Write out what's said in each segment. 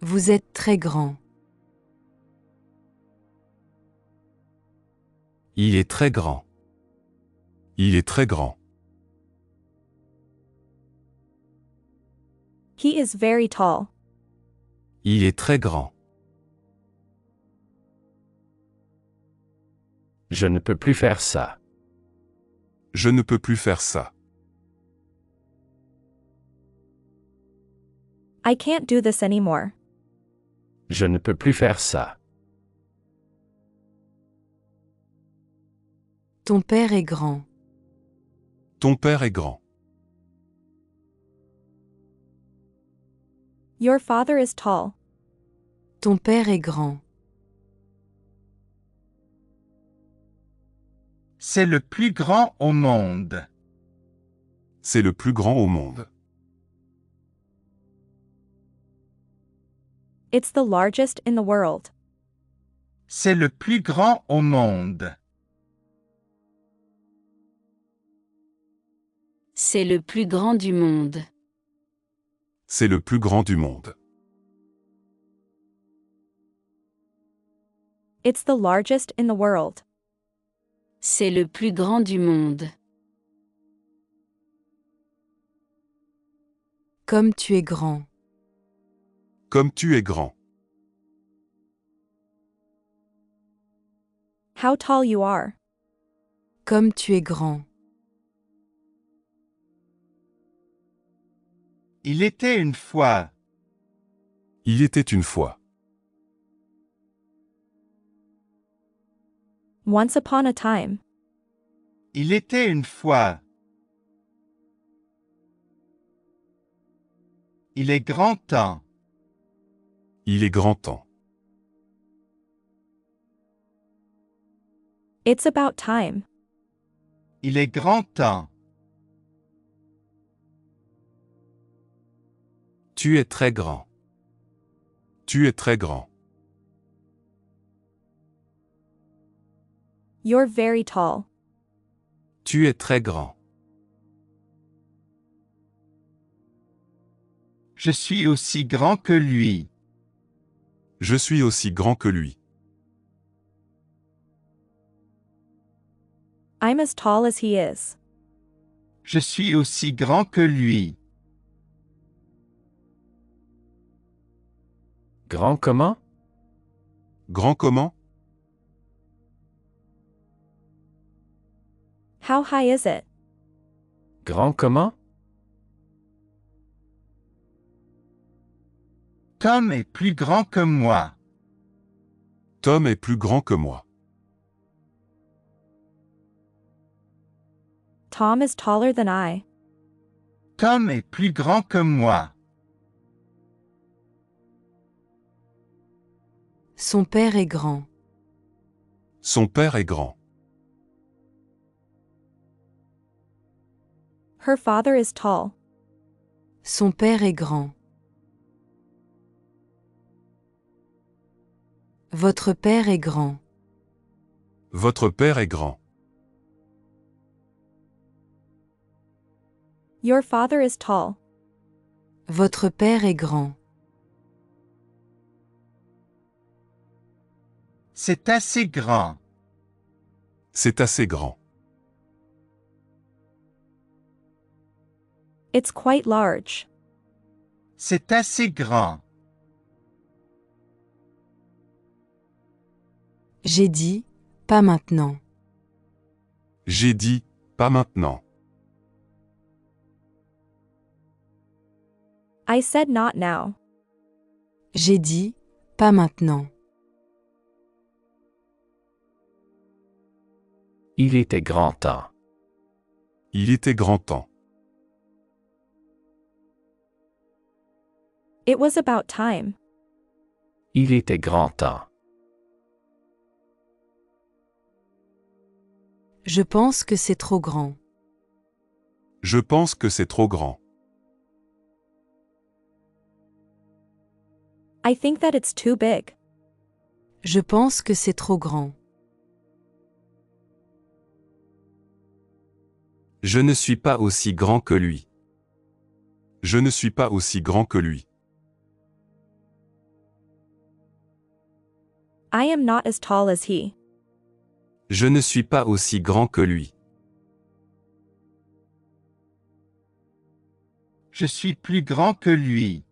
Vous êtes très grand. Il est très grand. Il est très grand. He is very tall. Il est très grand. Je ne peux plus faire ça. Je ne peux plus faire ça. I can't do this anymore. Je ne peux plus faire ça. Ton père est grand. Ton père est grand. Your father is tall. Ton père est grand. C'est le plus grand au monde. C'est le plus grand au monde. It's the largest in the world. C'est le plus grand au monde. C'est le plus grand du monde. C'est le plus grand du monde. It's the largest in the world. C'est le plus grand du monde. Comme tu es grand. Comme tu es grand. How tall you are. Comme tu es grand. Il était une fois. Il était une fois. Once upon a time. Il était une fois. Il est grand temps. Il est grand temps. It's about time. Il est grand temps. Tu es très grand. Tu es très grand. You're very tall. Tu es très grand. Je suis aussi grand que lui. Je suis aussi grand que lui. I'm as tall as he is. Je suis aussi grand que lui. Grand comment? Grand comment? How high is it? Grand comment? Tom est plus grand que moi. Tom est plus grand que moi. Tom is taller than I. Tom est plus grand que moi. Son père est grand. Son père est grand. Her father is tall. Son père est grand. Votre père est grand. Votre père est grand. Your father is tall. Votre père est grand. C'est assez grand. C'est assez grand. It's quite large. C'est assez grand. J'ai dit, pas maintenant. J'ai dit, pas maintenant. I said not now. J'ai dit, pas maintenant. Il était grand temps. Il était grand temps. It was about time. Il était grand temps. Je pense que c'est trop grand. Je pense que c'est trop grand. I think that it's too big. Je pense que c'est trop grand. Je ne suis pas aussi grand que lui. Je ne suis pas aussi grand que lui. I am not as tall as he. Je ne suis pas aussi grand que lui. Je suis plus grand que lui.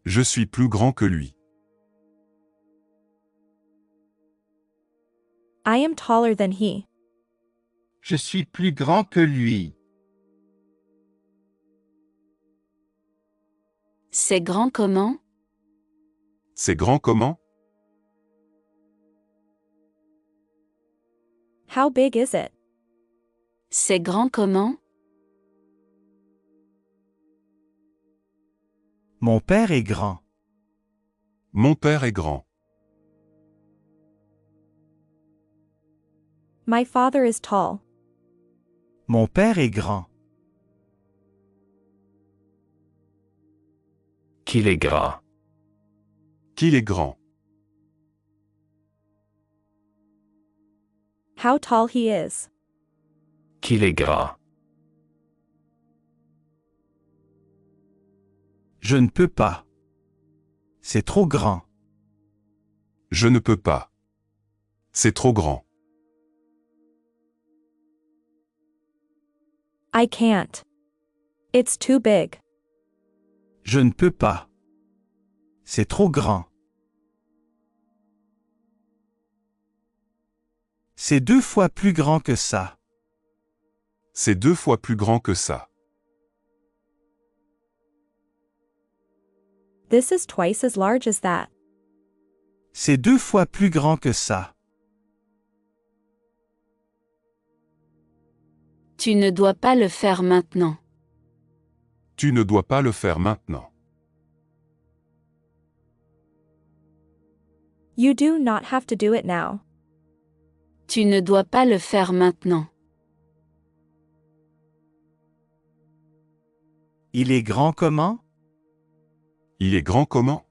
Je suis plus grand que lui. I am taller than he. Je suis plus grand que lui. C'est grand comment? C'est grand comment? How big is it? C'est grand comment? Mon père est grand. Mon père est grand. My father is tall. Mon père est grand. Qu'il est grand. Qu'il est grand. How tall he is. Qu'il est grand. Je ne peux pas. C'est trop grand. Je ne peux pas. C'est trop grand. I can't. It's too big. Je ne peux pas. C'est trop grand. C'est 2 fois plus grand que ça. C'est 2 fois plus grand que ça. This is twice as large as that. C'est 2 fois plus grand que ça. Tu ne dois pas le faire maintenant. Tu ne dois pas le faire maintenant. You do not have to do it now. Tu ne dois pas le faire maintenant. Il est grand comment? Il est grand comment?